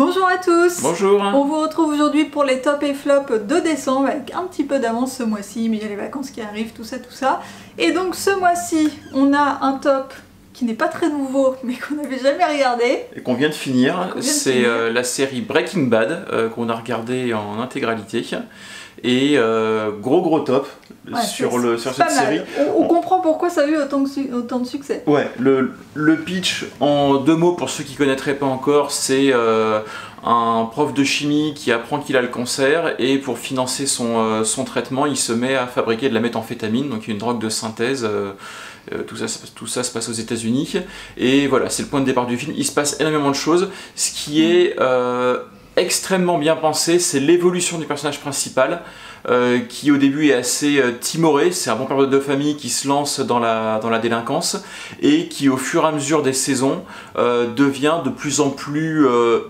Bonjour à tous. Bonjour. On vous retrouve aujourd'hui pour les tops et flops de décembre avec un petit peu d'avance ce mois-ci, mais il y a les vacances qui arrivent, tout ça. Et donc ce mois-ci, on a un top qui n'est pas très nouveau, mais qu'on n'avait jamais regardé. Et qu'on vient de finir, c'est la série Breaking Bad, qu'on a regardé en intégralité. Et gros top sur cette série. On comprend pourquoi ça a eu autant de succès. Ouais, le pitch en 2 mots pour ceux qui ne connaîtraient pas encore, c'est un prof de chimie qui apprend qu'il a le cancer et pour financer son traitement, il se met à fabriquer de la méthamphétamine, donc une drogue de synthèse. Tout ça se passe aux États-Unis et voilà, c'est le point de départ du film. Il se passe énormément de choses. Ce qui est extrêmement bien pensé, c'est l'évolution du personnage principal qui au début est assez timoré. C'est un bon père de famille qui se lance dans la délinquance et qui au fur et à mesure des saisons devient de plus en plus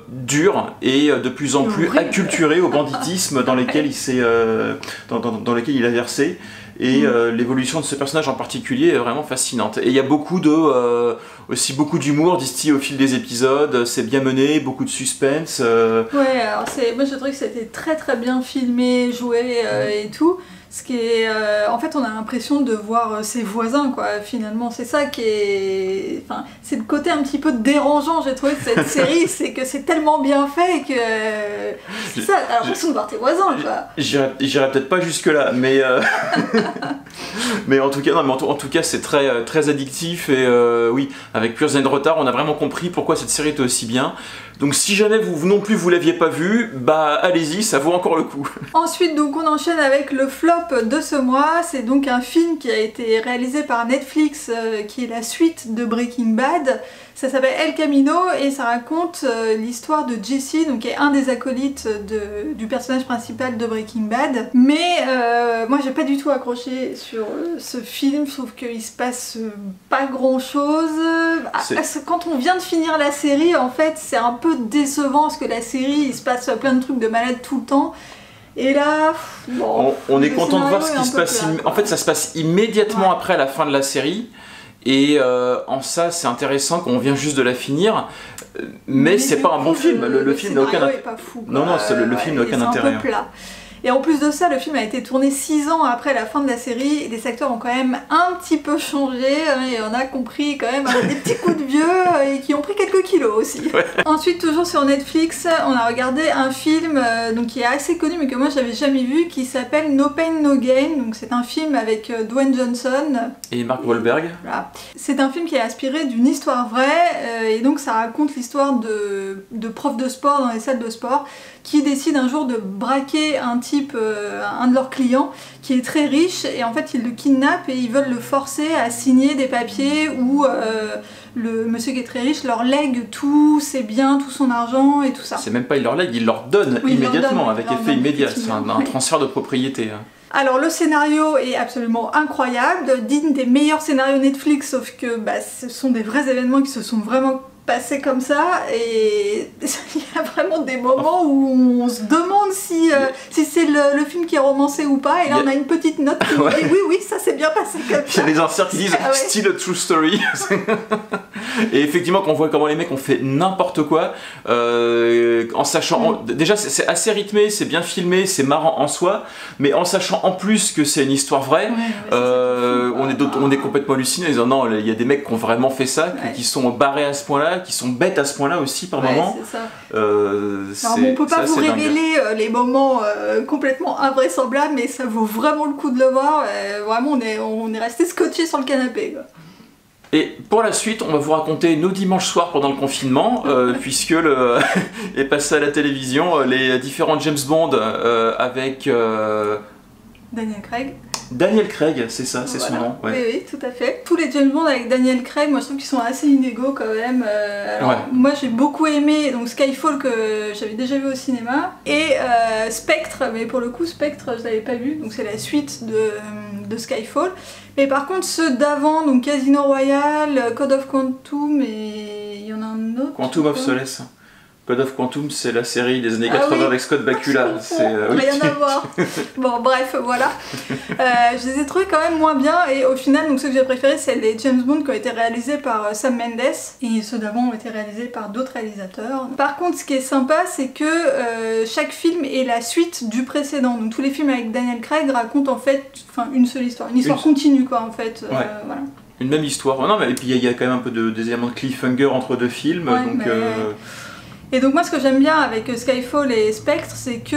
dur et de plus en plus acculturé au banditisme dans lequel il a versé. Et l'évolution de ce personnage en particulier est vraiment fascinante. Et il y a aussi beaucoup d'humour distillé au fil des épisodes, c'est bien mené, beaucoup de suspense. Ouais, alors moi je trouve que c'était très bien filmé, joué et tout. Ce qui est, en fait, on a l'impression de voir ses voisins, quoi. Finalement, c'est ça qui est, enfin, c'est le côté un petit peu dérangeant, j'ai trouvé de cette série, c'est que c'est tellement bien fait que c'est ça. T'as l'impression de voir tes voisins, quoi. J'irai peut-être pas jusque là, mais mais en tout cas, non, mais en tout cas, c'est très addictif et oui, avec plusieurs années de retard, on a vraiment compris pourquoi cette série était aussi bien. Donc si jamais vous non plus vous l'aviez pas vu, bah allez-y, ça vaut encore le coup. Ensuite, donc on enchaîne avec le flop de ce mois. C'est donc un film qui a été réalisé par Netflix, qui est la suite de Breaking Bad. Ça s'appelle El Camino et ça raconte l'histoire de Jesse, donc qui est un des acolytes du personnage principal de Breaking Bad. Mais moi j'ai pas du tout accroché sur ce film, je trouve qu'il se passe pas grand chose. Quand on vient de finir la série, en fait c'est un peu décevant parce que la série il se passe plein de trucs de malade tout le temps. Et là, bon, on est content de voir ce qui se passe. En fait, ça se passe immédiatement après la fin de la série. Et en ça, c'est intéressant qu'on vient juste de la finir. Mais c'est pas un bon film. Le film n'a aucun intérêt. Non, le film n'a aucun intérêt. C'est un peu plat. Et en plus de ça, le film a été tourné 6 ans après la fin de la série, et les acteurs ont quand même un petit peu changé, et on a compris quand même des petits coups de vieux, et qui ont pris quelques kilos aussi. Ouais. Ensuite, toujours sur Netflix, on a regardé un film donc, qui est assez connu, mais que moi j'avais jamais vu, qui s'appelle No Pain No Gain. Donc c'est un film avec Dwayne Johnson. Et Mark Wahlberg. Voilà. C'est un film qui est inspiré d'une histoire vraie, et donc ça raconte l'histoire de profs de sport dans les salles de sport, qui décident un jour de braquer un de leurs clients qui est très riche, et en fait ils le kidnappent et ils veulent le forcer à signer des papiers où le monsieur qui est très riche leur lègue tous ses biens, tout son argent et tout ça. C'est même pas il leur lègue, il leur donne immédiatement, avec effet immédiat, c'est un transfert de propriété. Alors le scénario est absolument incroyable, digne des meilleurs scénarios Netflix, sauf que ce sont des vrais événements qui se sont vraiment passés comme ça, et il y a vraiment des moments où on se demande si c'est le film qui est romancé ou pas, et là on a une petite note qui nous dit oui ça s'est bien passé comme ça. Il y a des inserts qui disent still a true story. Et effectivement, quand on voit comment les mecs ont fait n'importe quoi, en sachant, déjà c'est assez rythmé, c'est bien filmé, c'est marrant en soi, mais en sachant en plus que c'est une histoire vraie, on est complètement halluciné en disant non, il y a des mecs qui ont vraiment fait ça, qui sont barrés à ce point-là, qui sont bêtes à ce point-là aussi par moment. C'est ça. Alors, on peut pas vous révéler les moments complètement invraisemblables, mais ça vaut vraiment le coup de le voir. Vraiment, on est resté scotché sur le canapé, quoi. Et pour la suite, on va vous raconter nos dimanches soirs pendant le confinement, puisque est passé à la télévision les différents James Bond avec Daniel Craig, c'est ça, c'est son nom. Ouais. Oui, tout à fait. Tous les James Bond avec Daniel Craig, moi je trouve qu'ils sont assez inégaux quand même. Moi j'ai beaucoup aimé donc Skyfall que j'avais déjà vu au cinéma, et Spectre, mais pour le coup Spectre je l'avais pas vu, donc c'est la suite de Skyfall. Mais par contre ceux d'avant, donc Casino Royale, Code of Quantum, et il y en a un autre. Quantum of Solace. Code of Quantum, c'est la série des années 80 oui. avec Scott Bakula. Rien à voir. Bon, bref, voilà. Je les ai trouvés quand même moins bien, et au final, donc ceux que j'ai préférés, c'est les James Bond qui ont été réalisés par Sam Mendes, et ceux d'avant ont été réalisés par d'autres réalisateurs. Par contre, ce qui est sympa, c'est que chaque film est la suite du précédent. Donc tous les films avec Daniel Craig racontent en fait une seule histoire, une histoire continue quoi en fait. Ouais. Voilà. Une même histoire. Non, mais et puis il y a quand même un peu des éléments de cliffhanger entre deux films. Ouais, donc, Et donc moi ce que j'aime bien avec Skyfall et Spectre, c'est que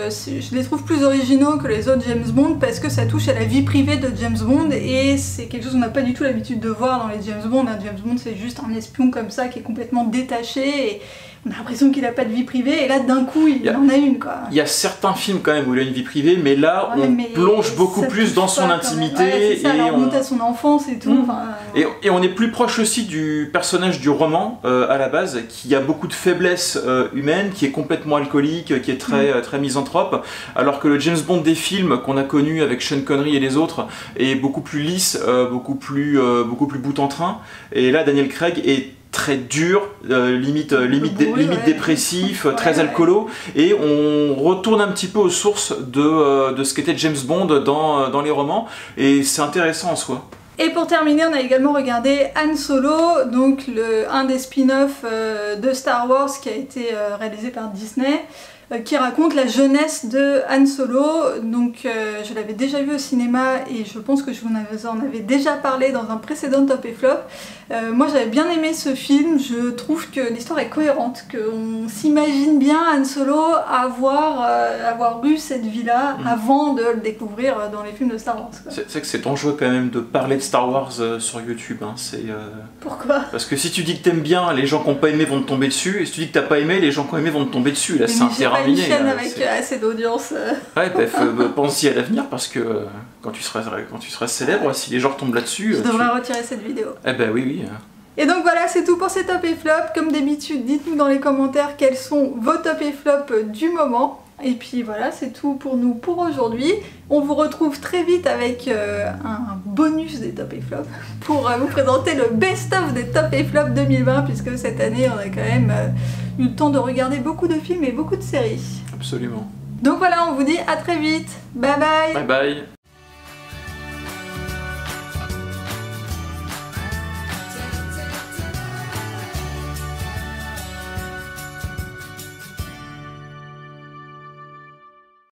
je les trouve plus originaux que les autres James Bond parce que ça touche à la vie privée de James Bond, et c'est quelque chose qu'on n'a pas du tout l'habitude de voir dans les James Bond. Un James Bond c'est juste un espion comme ça qui est complètement détaché, et on a l'impression qu'il n'a pas de vie privée, et là d'un coup il en a une quoi. Il y a certains films quand même où il a une vie privée, mais là on plonge beaucoup plus dans son intimité, et on remonte à son enfance et tout. Et on est plus proche aussi du personnage du roman à la base, qui a beaucoup de faiblesses humaines, qui est complètement alcoolique, qui est très misanthrope, alors que le James Bond des films qu'on a connu avec Sean Connery et les autres est beaucoup plus lisse, beaucoup plus bout en train. Et là Daniel Craig est très dur, limite dépressif, très alcoolo, et on retourne un petit peu aux sources de ce qu'était James Bond dans les romans, et c'est intéressant en soi. Et pour terminer, on a également regardé Han Solo, donc un des spin-offs de Star Wars qui a été réalisé par Disney, qui raconte la jeunesse de Han Solo. Donc je l'avais déjà vu au cinéma, et je pense que je vous en avais déjà parlé dans un précédent Top et Flop. Moi j'avais bien aimé ce film, je trouve que l'histoire est cohérente, qu'on s'imagine bien Han Solo avoir eu cette vie-là avant de le découvrir dans les films de Star Wars. C'est que c'est dangereux quand même de parler de Star Wars sur YouTube. Hein. Pourquoi ? Parce que si tu dis que t'aimes bien, les gens qui n'ont pas aimé vont te tomber dessus, et si tu dis que t'as pas aimé, les gens qui ont aimé vont te tomber dessus. Là c'est un terrain miné. Une chaîne avec assez d'audience. Ouais, bref, pense-y à l'avenir, parce que quand tu seras célèbre, si les gens tombent là-dessus... Je devrais retirer cette vidéo. Eh ben oui. Et donc voilà, c'est tout pour ces top et flop. Comme d'habitude, dites-nous dans les commentaires quels sont vos top et flop du moment. Et puis voilà, c'est tout pour nous pour aujourd'hui. On vous retrouve très vite avec un bonus des top et flop pour vous présenter le best-of des top et flop 2020, puisque cette année on a quand même eu le temps de regarder beaucoup de films et beaucoup de séries. Absolument. Donc voilà, on vous dit à très vite. Bye bye. Bye bye.